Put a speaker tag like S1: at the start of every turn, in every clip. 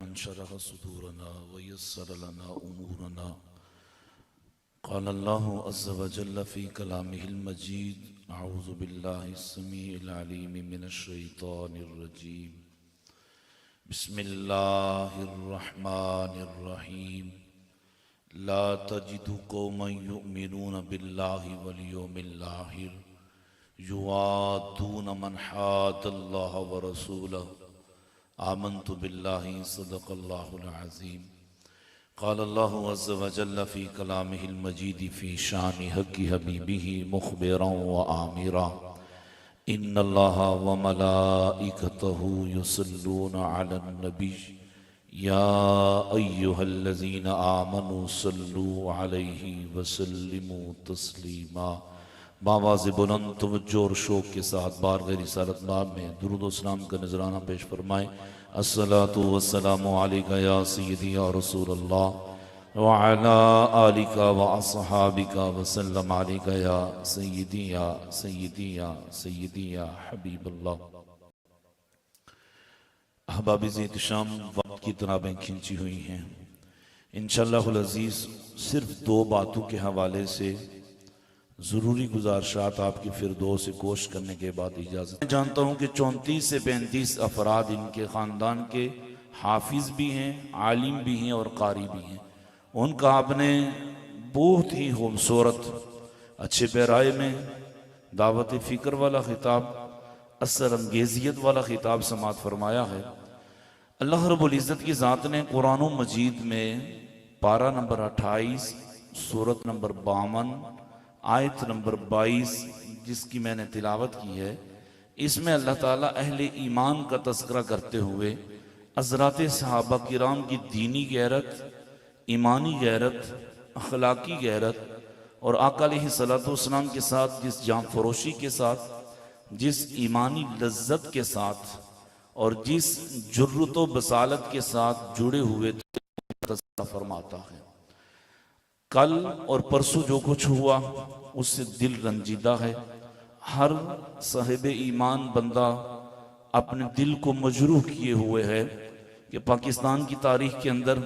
S1: मन शरह सुदूरना व यस्सर लना उमूरना क़ाल अल्लाहु अज़्ज़ व जल्ल फ़ी कलामिहिल मजीद अऊज़ु बिल्लाहिस समीइल अलीम मिनश शैतानिर रजीम बिस्मिल्लाहिर रहमानिर रहीम ला तजिदु कौमन युमिनून बिल्लाहि वल यौमिल आखिर युवादून मन हादल्लाह व रसूलहु आमन्तु बिल्लाहि सदक़ल्लाहुल अज़ीम क़ाल अल्लाहु अज़्ज़ व जल्ल फ़ी कलामिहिल मजीद फ़ी शानि हक़्क़ि हबीबिही मुख़बिरन व आमिरा इन्नल्लाहा व मलाइकतहु युसल्लूना अलन नबी या अय्युहल्लज़ीना आमनू सल्लू अलैहि व सल्लिमू तस्लीमा। बावाज़ बुलंद तवज्जो और शौक़ के साथ बारगाह रिसालत बाब में दुरूद व सलाम का नजराना पेश फरमाएं। अस्सलातु वस्सलामु अलैका या सय्यदी या रसूलल्लाह व अला आलिका व अस्हाबिका व सल्लम अलैका या सय्यदी या सय्यदी या सय्यदी या हबीबल्लाह। अहबाब-ए इत्तिशाम, वक्त की तनाबें खींची हुई हैं। इंशाअल्लाहुल अज़ीज़ सिर्फ दो बातों के हवाले से ज़रूरी गुजारिशात आपकी फिरदौस से कोश करने के बाद इजाज़त। मैं जानता हूँ कि 34 से 35 अफराद इनके ख़ानदान के हाफिज़ भी हैं, आलिम भी हैं और कारी भी हैं। उनका आपने बहुत ही खूबसूरत अच्छे पैराए में दावत फ़िक्र वाला ख़िताब, असर अंगेज़ियत वाला ख़िताब समात फरमाया है। अल्लाह रब्बुल इज़्ज़त की ज़ात ने कुरान मजीद में पारा नंबर 28 सूरत नंबर 52 आयत नंबर 22 जिसकी मैंने तिलावत की है, इसमें अल्लाह ताला अहले ईमान का तज़किरा करते हुए हज़रात सहाबा किराम की दीनी गैरत, ईमानी गैरत, अखलाकी गैरत और आका अलैहिस्सलातु वस्सलाम के साथ जिस जान फरोशी के साथ, जिस ईमानी लज्जत के साथ और जिस जुर्रत व बसालत के साथ जुड़े हुए तज़किरा फरमाता है। कल और परसों जो कुछ हुआ उससे दिल रंजीदा है। हर साहिब ईमान बंदा अपने दिल को मजरूह किए हुए है कि पाकिस्तान की तारीख के अंदर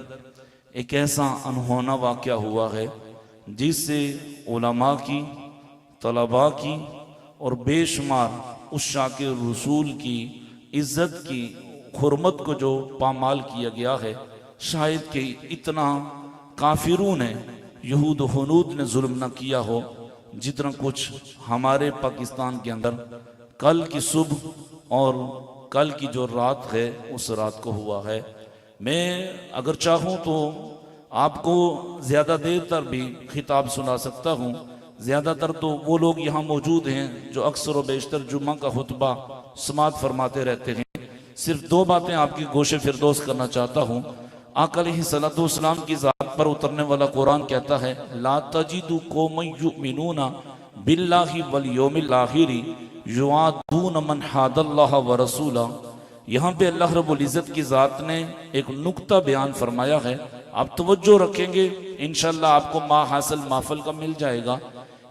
S1: एक ऐसा अनहोना वाक़या हुआ है जिससे उलमा की, तलबा की और बेशुमार उस शाकिर रसूल की इज़्ज़त की हुर्मत को जो पामाल किया गया है। शायद कि इतना काफिरों ने, यहूद हुनूद ने जुल्म न किया हो जितना कुछ हमारे पाकिस्तान के अंदर कल की सुबह और कल की जो रात है उस रात को हुआ है। मैं अगर चाहूँ तो आपको ज़्यादा देर तक भी खिताब सुना सकता हूँ। ज़्यादातर तो वो लोग यहाँ मौजूद हैं जो अक्सर व बेशतर जुम्मा का खुतबा समात फरमाते रहते हैं। सिर्फ दो बातें आपकी गोशे फिरदौस करना चाहता हूँ। आका अलैहिस्सलातु वस्सलाम की ज़ात पर उतरने वाला कुरान कहता है ला तजिदु कौमन युमिनूना बिल्लाहि वल यौमिल आखिरी युवादून मन हादल्लाह व रसूला। यहाँ पे अल्लाह रब्बुल इज़्ज़त की ज़ात ने एक नुक्ता बयान फरमाया है। आप तवज्जो रखेंगे इंशाअल्लाह आपको मा हासिल माफल का मिल जाएगा।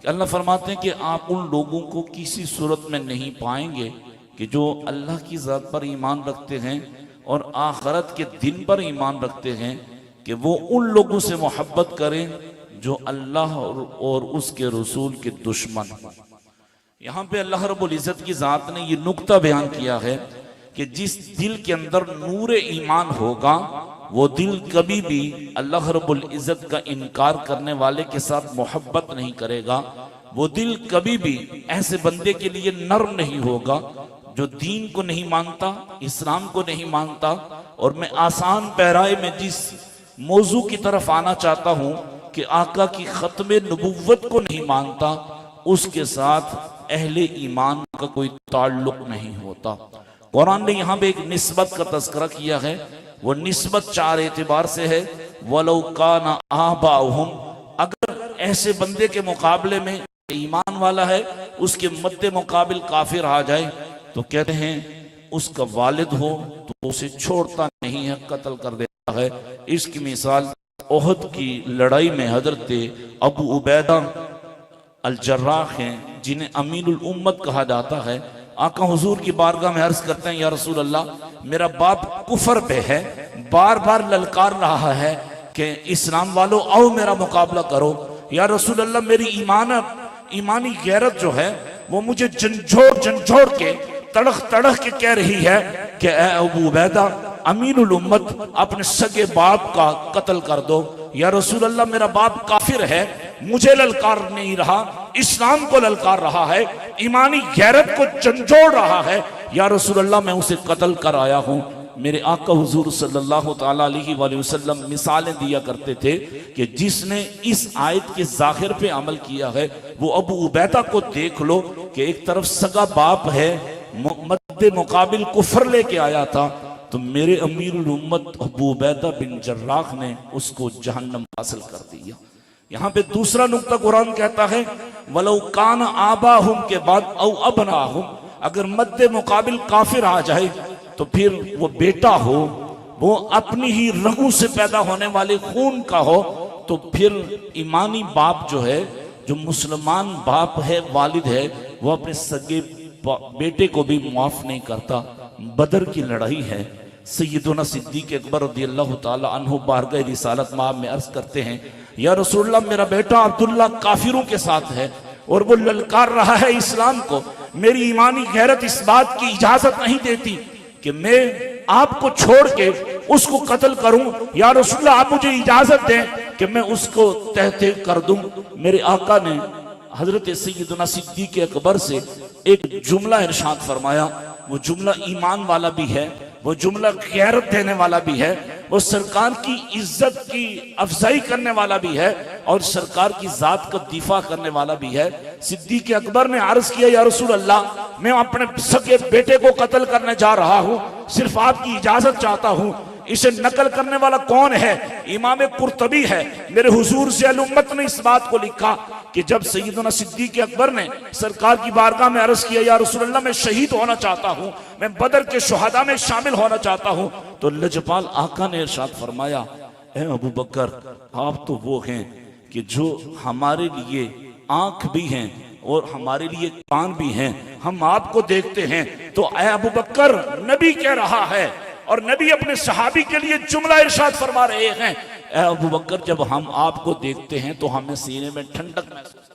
S1: अल्लाह फरमाते हैं कि आप उन लोगों को किसी सूरत में नहीं पाएंगे कि जो अल्लाह की ज़ात पर ईमान रखते हैं और आखिरत के दिन पर ईमान रखते हैं कि वो उन लोगों से मोहब्बत करें जो अल्लाह और उसके रसूल के दुश्मन। यहाँ पे अल्लाह रब्बुल इज़्ज़त की ज़ात ने ये नुक्ता बयान किया है कि जिस दिल के अंदर नूर ईमान होगा वो दिल कभी भी अल्लाह रब्बुल इज़्ज़त का इनकार करने वाले के साथ मोहब्बत नहीं करेगा। वो दिल कभी भी ऐसे बंदे के लिए नर्म नहीं होगा जो दीन को नहीं मानता, इस्लाम को नहीं मानता। और मैं आसान पैराए में जिस मौजू की तरफ आना चाहता हूँ कि आका की खत्मे नबुव्वत को नहीं मानता, उसके साथ अहले ईमान का कोई ताल्लुक नहीं होता। कुरान ने यहाँ पे एक निस्बत का तज़किरा किया है। वो निस्बत चार एतबार से है। वलौ काना आबाहुम, अगर ऐसे बंदे के मुकाबले में ईमान वाला है उसके मद्दे मुकाबिल काफिर आ जाए तो कहते हैं उसका वालिद हो तो उसे छोड़ता नहीं है, कत्ल कर देता है। इसकी मिसाल ओहद की लड़ाई में हजरत अबू उबैदा अल जर्राह हैं जिन्हें अमीनुल उम्मत कहा जाता है। आका हुजूर की बारगाह में अर्ज करते हैं, या रसूल अल्लाह, मेरा बाप कुफर पे है, बार बार ललकार रहा है कि इस्लाम वालों आओ मेरा मुकाबला करो। या रसूल अल्लाह, मेरी ईमानी गैरत जो है वो मुझे झंझोड़ के तड़ख तड़ख के कह रही है कि ए अबू उबैदा, अमीनुल उम्मत, अपने सगे बाप का कत्ल कर दो। या रसूल अल्लाह, मेरा बाप काफिर है, मुझे ललकार नहीं रहा, इस्लाम को ललकार रहा है, ईमानी गैरत को झंझोड़ रहा है। या रसूल अल्लाह, मैं उसे कत्ल कर आया हूं। मेरे आका हुजूर सल्लल्लाहु ताला अलैहि वसल्लम मिसालें दिया करते थे कि जिसने इस आयत के जाहिर पे अमल किया है वो अबू उबैदा को देख लो कि एक तरफ सगा बाप है, मद्दे मुकाबिल कुफर लेके आया था, तो मेरे अमीरुल उम्मत अबू उबैदा बिन जर्राह ने उसको जहन्नम हासिल कर दिया। यहाँ पे दूसरा नुक्ता कुरान कहता है, वलौ कान आबाहुम के बाद औ अबनाहुम, अगर मद्दे मुकाबिल काफिर आ जाए तो फिर वो बेटा हो, वो अपनी ही रगू से पैदा होने वाले खून का हो, तो फिर ईमानी बाप जो है, जो मुसलमान बाप है, वालिद है, वो अपने सगे बेटे को भी माफ नहीं करता। बदर की लड़ाई है, सैयदुना सिद्दीक अकबर रज़ियल्लाहु ताला अन्हु बारगाह रिसालत माब में अर्ज करते हैं, या रसूलल्लाह, मेरा बेटा अब्दुल्ला काफिरों के साथ है और वो ललकार रहा है इस्लाम को। मेरी ईमानी गैरत इस बात की इजाजत नहीं देती कि मैं आपको छोड़ के उसको कत्ल करूं। या रसूलल्लाह, आप मुझे इजाजत दें कि मैं उसको तहते कर दूं। मेरे आका ने हजरत सैयदना सिद्दीक अकबर से एक जुमला इरशाद फरमाया, वो जुमला ईमान वाला भी है, वो जुमला गैरत देने वाला भी है, वो सरकार की इज्जत की अफजाई करने वाला भी है और सरकार की जात का दिफा करने वाला भी है। सिद्दीक अकबर ने अर्ज किया, या रसूल अल्लाह, मैं अपने सगे बेटे को कत्ल करने जा रहा हूं, सिर्फ आपकी इजाजत चाहता हूं। इसे नकल करने वाला कौन है? इमाम कुर्तबी है। मेरे हुजूर से अल उम्मत ने इस बात को लिखा कि जब सैयदना सिद्दीक अकबर ने सरकार की बारगाह में अर्ज किया, या रसूल अल्लाह, मैं शहीद होना चाहता हूं, मैं बदर के शुहदा में शामिल होना चाहता हूं, तो लजपाल आका ने इरशाद फरमाया, ए अबू बकर, आप तो वो हैं कि जो हमारे लिए आंख भी हैं और हमारे लिए कान भी हैं, हम आपको देखते हैं। तो ए अबू बकर, नबी कह रहा है और नबी अपने सहाबी के लिए जुमला इरशाद फरमा रहे हैं, ए अबू बकर, जब हम आपको देखते हैं तो हमें सीने में ठंडक महसूस।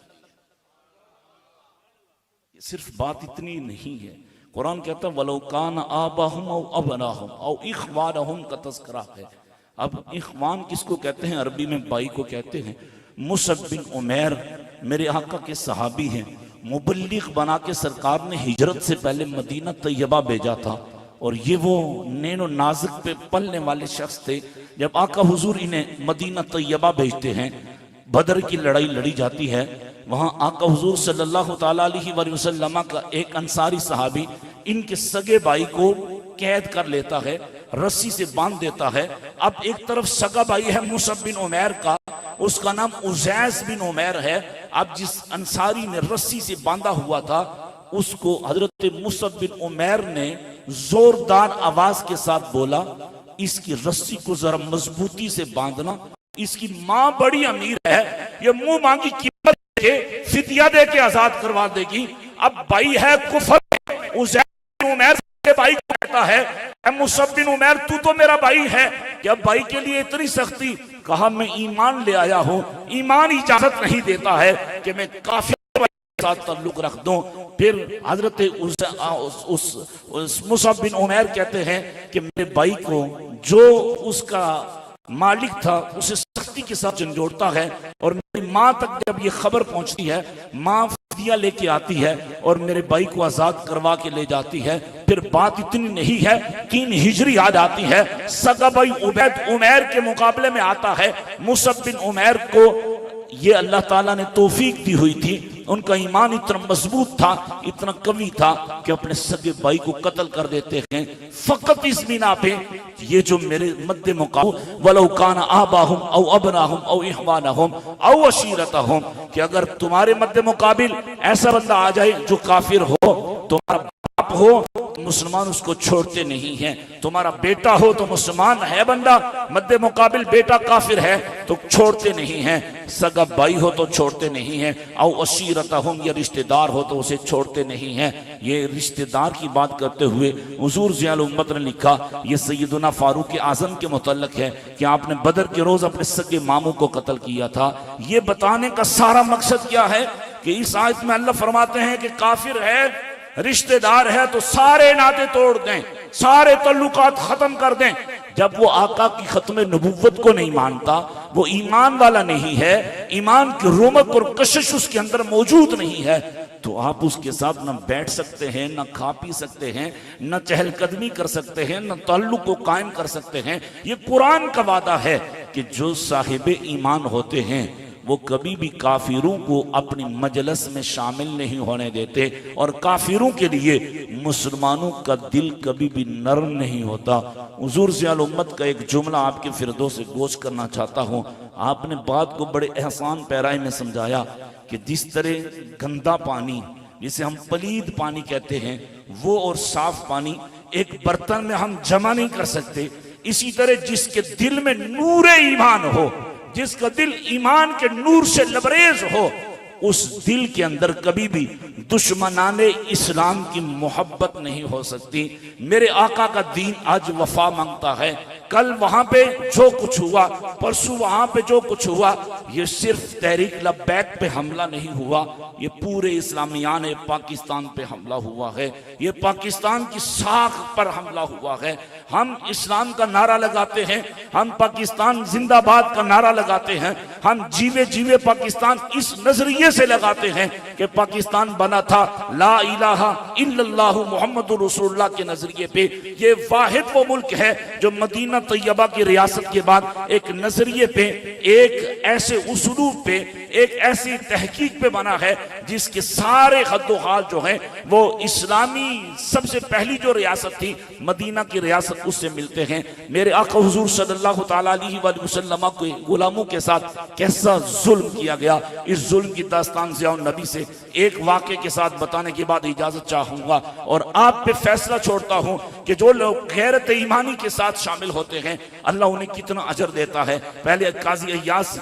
S1: सिर्फ बात इतनी नहीं है, कुरान कहता है वलौ कान आबाहुम औ अबनाहुम औ इख्वानहुम का तज़किरा है। अब इख्वान किसको कहते हैं? अरबी में भाई को कहते हैं। मुसअब बिन उमैर मेरे आका के सहाबी हैं, मुबल्लिग बना के सरकार ने हिजरत से पहले मदीना तैयबा भेजा था और ये वो नैनो नाजुक पे पलने वाले शख्स थे। जब आका हुजूर इन्हें मदीना तैयबा भेजते हैं, बदर की लड़ाई लड़ी जाती है, वहां आका हुजूर सल्लल्लाहु ताला अलैहि वसल्लम का एक अंसारी सहाबी इनके सगे भाई को कैद कर लेता है, रस्सी से बांध देता है। अब एक तरफ सगा भाई है मुसअब बिन उमैर का, उसका नाम उजैस बिन उमैर है। अब जिस अंसारी ने रस्सी से बांधा हुआ था, उसको हजरत मुसअब बिन उमैर ने जोरदार आवाज के साथ बोला, इसकी रस्सी को जरा मजबूती से बांधना, इसकी मां बड़ी अमीर है, ये मुंह मांगी कीमत के फिदिया दे के आजाद करवा देगी। अब भाई है कुफर, उजैस बिन उमैर के भाई को कहता है, मुसअब बिन उमैर, तू तो मेरा भाई है, क्या भाई के लिए इतनी सख्ती? कहा, मैं ईमान ले आया हूं, ईमान इजाजत नहीं देता है कि मैं काफिर साथ ताल्लुक रख दूं। फिर हजरत उस मुसअब बिन उमैर कहते हैं कि मेरे भाई को जो उसका मालिक था उसे सख्ती के साथ झंझोड़ता है और मेरी माँ तक जब ये खबर पहुंचती है, माँ फिदिया लेके आती है और मेरे भाई को आजाद करवा के ले जाती है। फिर बात इतनी नहीं है, 3 हिजरी याद आती है, सगा भाई उबैद उमैर के मुकाबले में आता है। मुसअब बिन उमैर को ये अल्लाह ताला ने तौफीक दी हुई थी, उनका ईमान इतना मजबूत था, इतना कवी था कि अपने सगे भाई को कत्ल कर देते हैं फकत इस बिना पे, ये जो मेरे मद्दे मुकाबले वलौ कान आबाहुम औ अबनाहुम औ इख्वानहुम औ अशीरतहुम, कि अगर तुम्हारे मद्दे मुकाबिल ऐसा बंदा आ जाए जो काफिर हो, तुम्हारा बाप हो, मुसलमान उसको छोड़ते नहीं हैं। तुम्हारा बेटा हो तो मुसलमान है बंदा, मद्दे मुकाबिल बेटा काफिर है तो छोड़ते नहीं हैं। सगा भाई हो तो छोड़ते नहीं हैं। औ अशीरतहुम, या रिश्तेदार हो तो उसे छोड़ते नहीं हैं। ये रिश्तेदार की बात करते हुए हुजूर ज़ियाउल उम्मत ने लिखा, ये सैयदना फारूक आज़म के मुतल्लिक है कि आपने बदर के रोज अपने सगे मामू को कत्ल किया था। ये बताने का सारा मकसद क्या है कि इस आयत में अल्लाह फरमाते हैं कि काफिर है, रिश्तेदार है तो सारे नाते तोड़ दें, सारे तल्लुकात खत्म कर दें। जब वो आका की खत्म नबुव्वत को नहीं मानता, वो ईमान वाला नहीं है, ईमान की रोमक और कशिश उसके अंदर मौजूद नहीं है, तो आप उसके साथ न बैठ सकते हैं, न खा पी सकते हैं, न चहलकदमी कर सकते हैं, न ताल्लुक को कायम कर सकते हैं। ये कुरान का वादा है कि जो साहिब ईमान होते हैं वो कभी भी काफिरों को अपनी मजलस में शामिल नहीं होने देते, और काफिरों के लिए मुसलमानों का दिल कभी भी नरम नहीं होता। हुजूर ज़ियाउल उम्मत का एक जुमला आपके फिरदौस से गोश करना चाहता हूँ। आपने बात को बड़े एहसान पैराई में समझाया कि जिस तरह गंदा पानी, जिसे हम पलीद पानी कहते हैं, वो और साफ पानी एक बर्तन में हम जमा नहीं कर सकते, इसी तरह जिसके दिल में नूरे ईमान हो, जिसका दिल ईमान के नूर से लबरेज हो, उस दिल के अंदर कभी भी दुश्मनाने इस्लाम की मोहब्बत नहीं हो सकती। मेरे आका का दीन आज वफा मांगता है। कल वहां पे जो कुछ हुआ, परसों वहां पे जो कुछ हुआ, ये सिर्फ तहरीक लब्बैक पे हमला नहीं हुआ, ये पूरे इस्लामियान पाकिस्तान पे हमला हुआ है। ये पाकिस्तान की साख पर हमला हुआ है। हम इस्लाम का नारा लगाते हैं, हम पाकिस्तान जिंदाबाद का नारा लगाते हैं, हम जीवे जीवे पाकिस्तान इस नजरिए से लगाते हैं कि पाकिस्तान बना था ला इलाहा इल्लल्लाहु मुहम्मदुर रसूलुल्लाह के नजरिए पे। ये वाहिद वो मुल्क है जो मदीना तैयबा की रियासत के बाद एक नजरिए पे, एक ऐसे उसूलूब पे, एक ऐसी तहकीक पे बना है जिसके सारे हद्दोहाल जो है वो इस्लामी सबसे पहली जो रियासत थी मदीना की रियासत, उससे मिलते हैं। मेरे आका हुजूर सल्लल्लाहु तआला अलैहि वसल्लम के गुलामों के साथ कैसा जुल्म किया गया, इस जुल्म की दास्तान ज़ियाउल नबी से एक वाक़े के साथ बताने के बाद इजाजत चाहूंगा और आप पे फैसला छोड़ता हूं कि जो लोग गैरत ईमानी के साथ शामिल होते हैं अल्लाह उन्हें कितना अजर देता है। पहले काजी अय्यास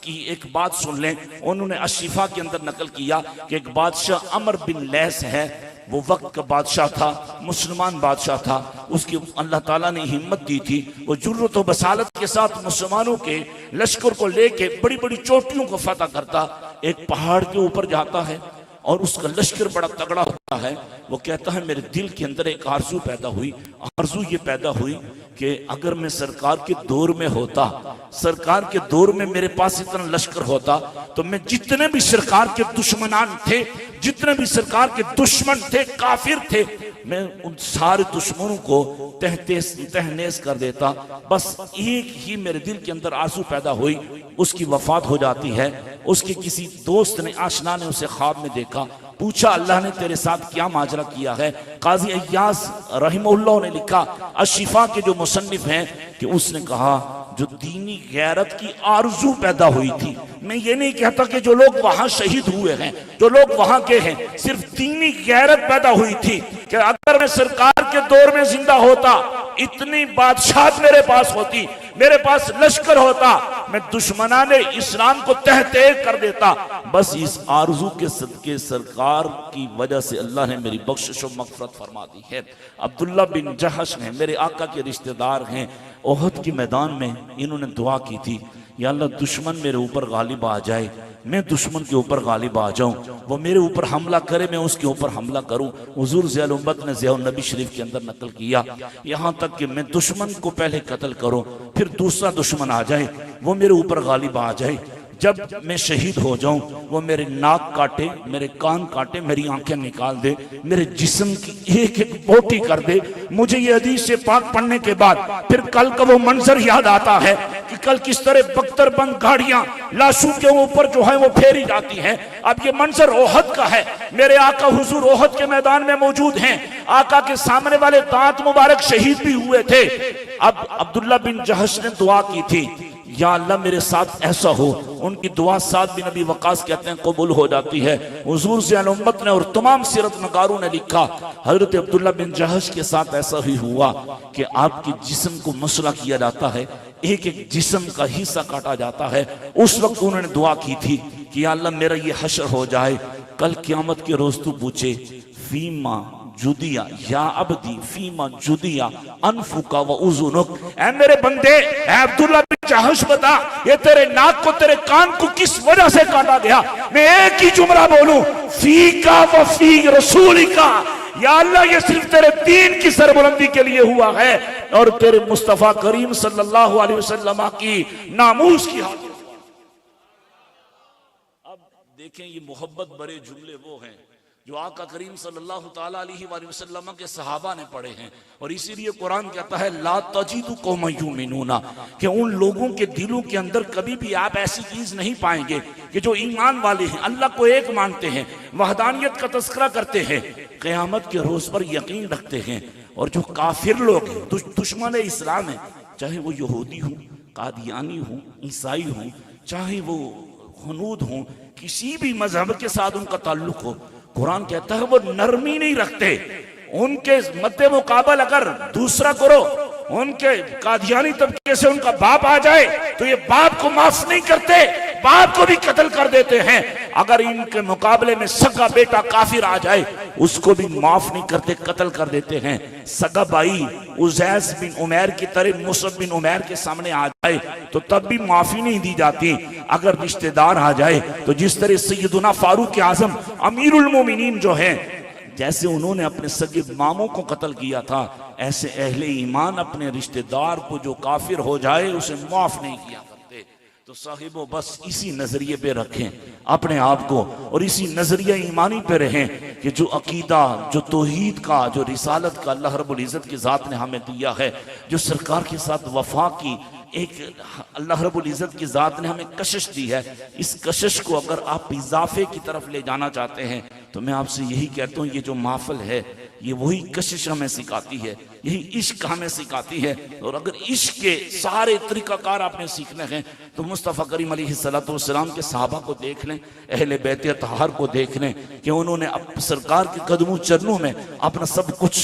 S1: की एक बात सुन लें। उन्होंने अशिफा के अंदर नकल किया कि एक बादशाह अमर बिन लैस है, वो वक्त का बादशाह था, मुसलमान बादशाह था, उसकी अल्लाह ताला ने हिम्मत दी थी, वो जुर्रत और बसालत के साथ मुसलमानों के लश्कर को लेके बड़ी बड़ी चोटियों को फतह करता, एक पहाड़ के ऊपर जाता है और उसका लश्कर बड़ा तगड़ा होता है। वो कहता है मेरे दिल के अंदर एक आरजू पैदा हुई, आरजू ये पैदा हुई कि अगर मैं सरकार के दौर में होता, सरकार के दौर में मेरे पास इतना लश्कर होता, तो मैं जितने भी सरकार के दुश्मनान थे, जितने भी सरकार के दुश्मन थे, काफिर थे, मैं उन सारे दुश्मनों को तहनेस कर देता। बस एक ही मेरे दिल के अंदर आंसू पैदा हुई, उसकी वफात हो जाती है। उसके किसी दोस्त ने, आशना ने उसे ख्वाब में देखा, पूछा अल्लाह ने तेरे साथ क्या माजरा किया है। काजी अय्यास रहमहुल्लाह ने लिखा, अशिफा के जो मुसन्निफ हैं, कि उसने कहा जो दीनी गैरत की आरजू पैदा हुई थी। मैं ये नहीं कहता कि जो लोग वहां शहीद हुए हैं, जो लोग वहां के हैं, सिर्फ दीनी गैरत पैदा हुई थी कि अगर मैं सरकार के दौर में जिंदा होता, इतनी बादशाहत मेरे पास होती, मेरे पास लश्कर होता, मैं दुश्मनाने इस्लाम को तहते कर देता। बस इस आरजू के सदके सरकार की वजह से अल्लाह ने मेरी बख्शिश और मग़फ़िरत फरमा दी है। अब्दुल्ला बिन जहश हैं, मेरे आका के रिश्तेदार हैं। ओहद के मैदान में इन्होंने दुआ की थी, या अल्लाह दुश्मन मेरे ऊपर गालिब आ जाए, मैं दुश्मन के ऊपर गालिब आ जाऊं, वो मेरे ऊपर हमला करे, मैं उसके ऊपर हमला करूं। हुजूर ज़ियाउल उम्मत ने ज़ियाउल नबी शरीफ के अंदर नकल किया, यहाँ तक कि मैं दुश्मन को पहले कत्ल करूं, फिर दूसरा दुश्मन आ जाए, वो मेरे ऊपर गालिब आ जाए। जब मैं शहीद हो जाऊं, वो मेरे नाक काटे, मेरे कान काटे, मेरी आंखें निकाल दे, मेरे जिस्म की एक एक बोटी कर दे। मुझे ये हदीस से पाक पढ़ने के बाद फिर कल का वो मंजर याद आता है कि कल किस तरह बख्तरबंद गाड़ियां लाशों के ऊपर जो है वो फेरी जाती हैं। अब ये मंजर ओहद का है, मेरे आका हुजूर ओहद के मैदान में मौजूद हैं, आका के सामने वाले दांत मुबारक शहीद भी हुए थे। अब अब्दुल्ला बिन जहश ने दुआ की थी, या अल्लाह मेरे साथ ऐसा हो। उनकी दुआ साद बिन नबी वकास कहते हैं कबूल हो जाती है। हुजूर से उम्मत ने और तमाम सीरत नगारों ने लिखा हजरत अब्दुल्ला बिन जहश के साथ ऐसा ही हुआ कि आपके जिस्म को मसला किया जाता है, एक एक जिस्म का हिस्सा काटा जाता है। उस वक्त उन्होंने दुआ की थी कि या अल्लाह मेरा ये हशर हो जाए, कल क़यामत के रोज तू पूछे फीमा जुदिया या अब्दी फीमा जुदिया अनफुका व उजुनुक। ऐ मेरे बंदे, ऐ अब्दुल्ला बिन जहश बता, ये तेरे नाक को तेरे कान को किस वजह से काटा गया? मैं एक ही जुमला बोलूं, फीका व फी रसूलिका। या अल्लाह ये सिर्फ तेरे दीन की सरबुलंदी के लिए हुआ है और तेरे मुस्तफा करीम सल्लल्लाहु अलैहि वसल्लम की नामूस की हाजिर। अब देखें ये मोहब्बत भरे जुमले वो हैं जो आका करीम सल्लल्लाहु ताला अलैहि वसल्लम के सहाबा ने पढ़े हैं। और इसीलिए कुरान कहता है ला तजीदु कौमन युमिनूना, कि उन लोगों के दिलों के अंदर कभी भी आप ऐसी चीज नहीं पाएंगे कि जो ईमान वाले हैं, अल्लाह को एक मानते हैं, वहदानियत का तस्करा करते हैं, क़यामत के रोज पर यकीन रखते हैं। और जो काफिर लोग हैं, दुश्मन इस्लाम है, चाहे वो यहूदी हो, कादियानी हो, ईसाई हो, चाहे वो हनूद हो, किसी भी मजहब के साथ उनका ताल्लुक हो, कुरान कहता है वो नरमी नहीं रखते। उनके मद्दे मुकाबल अगर दूसरा करो, उनके कादियानी तबके से उनका बाप आ जाए तो ये बाप को माफ नहीं करते, बाप को भी कत्ल कर देते हैं। अगर इनके मुकाबले में सगा बेटा काफिर आ जाए उसको भी माफ नहीं करते, कत्ल कर देते हैं। सगा भाई उजैस बिन उमैर की तरह मुसअब बिन उमैर के सामने आ जाए तो तब भी माफी नहीं दी जाती। अगर रिश्तेदार आ जाए तो जिस तरह सैयदुना फारूक आजम अमीरुल मोमिनीन जो है, जैसे उन्होंने अपने सगे मामों को कत्ल किया था, ऐसे अहले ईमान अपने रिश्तेदार को जो काफिर हो जाए उसे माफ नहीं किया करते। तो साहिबो बस इसी नजरिए पे रखें अपने आप को और इसी नजरिया ईमानी पे रहें कि जो अकीदा, जो तौहीद का, जो रिसालत का अल्लाह रब्बुल इज्जत की जात ने हमें दिया है, जो सरकार के साथ वफा की एक अल्लाह रब्बुल इज्जत की जात ने हमें कशिश दी है, इस कशिश को अगर आप इजाफे की तरफ ले जाना चाहते हैं तो मैं आपसे यही कहता हूँ, ये जो महफिल है ये वही कशिश हमें सिखाती है, यही इश्क हमें सिखाती है। और अगर इश्क के सारे तरीकाकार आपने सीखने हैं तो मुस्तफ़ा करीम अलैहिस्सलातु वस्सलाम के सहाबा को देख लें, अहले बैत अतहार को देख लें कि उन्होंने सरकार के कदमों चरणों में अपना सब कुछ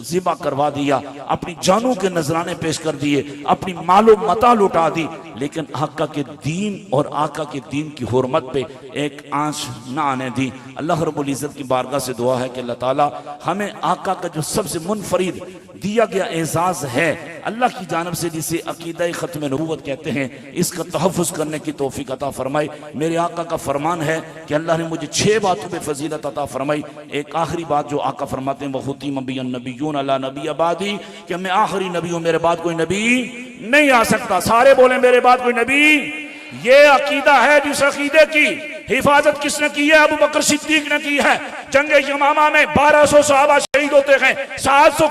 S1: ज़िबा करवा दिया, अपनी जानों के नजराने पेश कर दिए, अपनी मालो मता लुटा दी, लेकिन आका के दीन और आका के दीन की हुर्मत पे एक आंच ना आने दी। अल्लाह रब्बुल इज्जत की बारगाह से दुआ है कि अल्लाह ताला हमें आका का जो सबसे मुनफरिद दिया गया एजाज है अल्लाह की जानब से, जिसे अकीदा खत्म नबूवत कहते हैं, इसका तहफ़्फ़ुज़ करने की तौफीक अता फरमाए। मेरे आका का फरमान है कि अल्लाह ने मुझे 6 बातों पे फजीलत अता फरमाई। एक आखिरी बात जो आका फरमाते हैं वख़ुतीम बियन नबिय्यून अला नबी अबादी, कि मैं आखिरी नबी हूँ, मेरे बाद कोई नबी नहीं आ सकता। सारे बोले मेरे बाद कोई नबी। ये अकीदा है जिस अकीदे की हिफाजत किसने की है? अबू बकर सिद्दीक ने की है। जंगे यमामा में 1200 सहाबा शहीद होते हैं, 700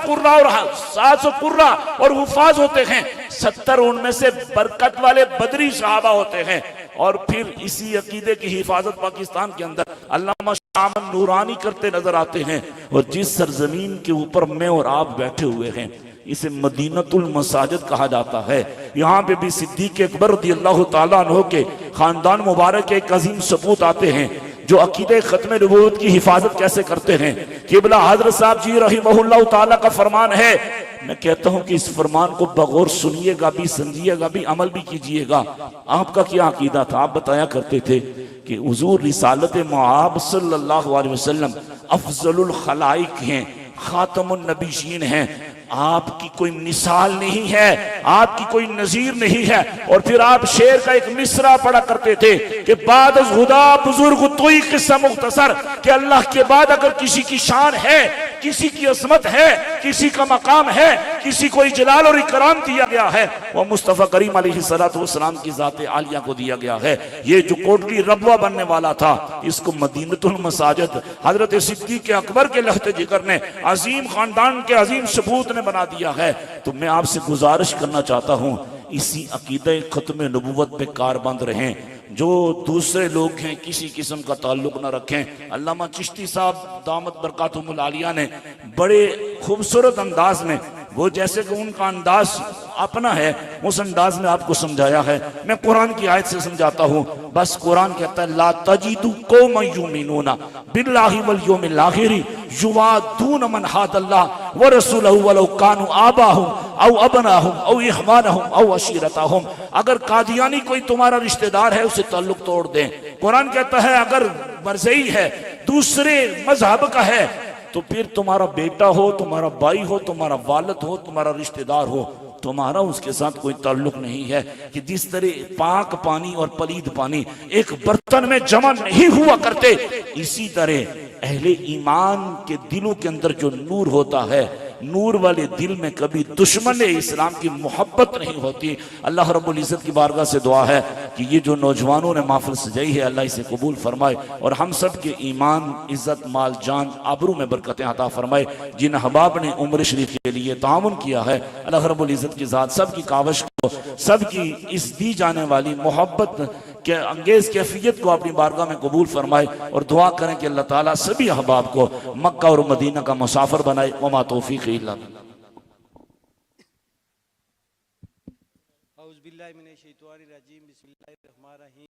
S1: कुर्रा और हुफाज होते हैं, 70 उनमें से बरकत वाले बदरी सहाबा होते हैं। और फिर इसी अकीदे की हिफाजत पाकिस्तान के अंदर अल्लामा शामन नूरानी करते नजर आते हैं। और जिस सरजमीन के ऊपर मैं और आप बैठे हुए हैं इसे मदीनतुल मसाजिद कहा जाता है। यहाँ पे भी सिद्दीक अकबर रज़ियल्लाहु ताला अन्हु के खानदान मुबारक के एक अजीम सपूत आते हैं जो अकीदे खत्म नबूवत की हिफाजत कैसे करते हैं। किबला हजरत साहब जी रहिमहुल्लाह ताला का फरमान है, मैं कहता हूँ कि इस फरमान को बगौर सुनिएगा भी, समझिएगा भी, अमल भी कीजिएगा। आपका क्या अकीदा था? आप बताया करते थे कि हुजूर रिसालत मुआब सल्लल्लाहु अलैहि वसल्लम अफजलुल खलाइक हैं, खातमुन नबीयीन हैं, आपकी कोई मिसाल नहीं है, आपकी कोई नजीर नहीं है। और फिर आप शेर का एक मिसरा पढ़ा करते थे कि बाद खुदा बुजुर्ग तोई किस्सा मुख्तसर, कि अल्लाह के बाद अगर किसी की शान है, किसी की असमत है, किसी का मकाम है, किसी को जलाल और इकराम दिया गया है, वह मुस्तफ़ा करीम अलैहिस्सलातु वस्सलाम की ज़ाते आलिया को दिया गया है। ये जो कोटली रबवा बनने वाला था इसको मदीनतुल मसाजिद हजरत सिद्दीक अकबर के लहते जिक्र ने, अजीम खानदान के अजीम सबूत ने बना दिया है। तो मैं आपसे गुजारिश करना चाहता हूँ इसी अकीदे खत्म नबूवत पे कारबंद रहें। जो दूसरे लोग हैं किसी किस्म का ताल्लुक न रखें। अल्लामा चिश्ती साहब दामत बरकातुहुल आलिया ने बड़े खूबसूरत अंदाज में वो जैसे कि उनका अंदाज अपना है, उस अंदाज में आपको समझाया है। मैं कुरान की आयत से समझाता हूँ। बस कुरान कहता है ला तजीदु कौमन युमिनूना बिल्लाहि वल यौमिल आखिर युवादून मन हादल्लाह व रसूलहु वलौ कानू आबाहुम औ अबनाहुम औ इखवानहुम औ अशीरतहुम। अगर कादियानी कोई तुम्हारा रिश्तेदार है उसे ताल्लुक तोड़ दें। कुरान कहता है अगर मरज़ई है, दूसरे मजहब का है, तो फिर तुम्हारा बेटा हो, तुम्हारा भाई हो, तुम्हारा वालिद हो, तुम्हारा रिश्तेदार हो, तुम्हारा उसके साथ कोई ताल्लुक नहीं है। कि जिस तरह पाक पानी और पलीद पानी एक बर्तन में जमा नहीं हुआ करते, इसी तरह अहले ईमान के दिलों के अंदर जो नूर होता है, नूर वाले दिल में कभी दुश्मन इस्लाम की मोहब्बत नहीं होती। अल्लाह रब्बुल इज़्ज़त की बारगाह से दुआ है कि ये जो नौजवानों ने महफिल सजाई है, अल्लाह इसे कबूल फरमाए और हम सब के ईमान, इज़्ज़त, माल, जान, आबरू में बरकतें अता फरमाए। जिन अहबाब ने उम्र शरीफ के लिए तामुन किया है, अल्लाह रब्बुल इज़्ज़त की ज़ात सब की कावश को, सब की इस दी जाने वाली मोहब्बत के अंगेज कैफियत को अपनी बारगाह में कबूल फरमाए और दुआ करें कि अल्लाह ताला सभी अहबाब को मक्का और मदीना का मुसाफिर बनाए। वमा तौफीक इल्ला बिल्लाह।
S2: औज़ु बिल्लाहि मिनश शैतानिर रजीम, बिस्मिल्लाहिर रहमानिर रहीम।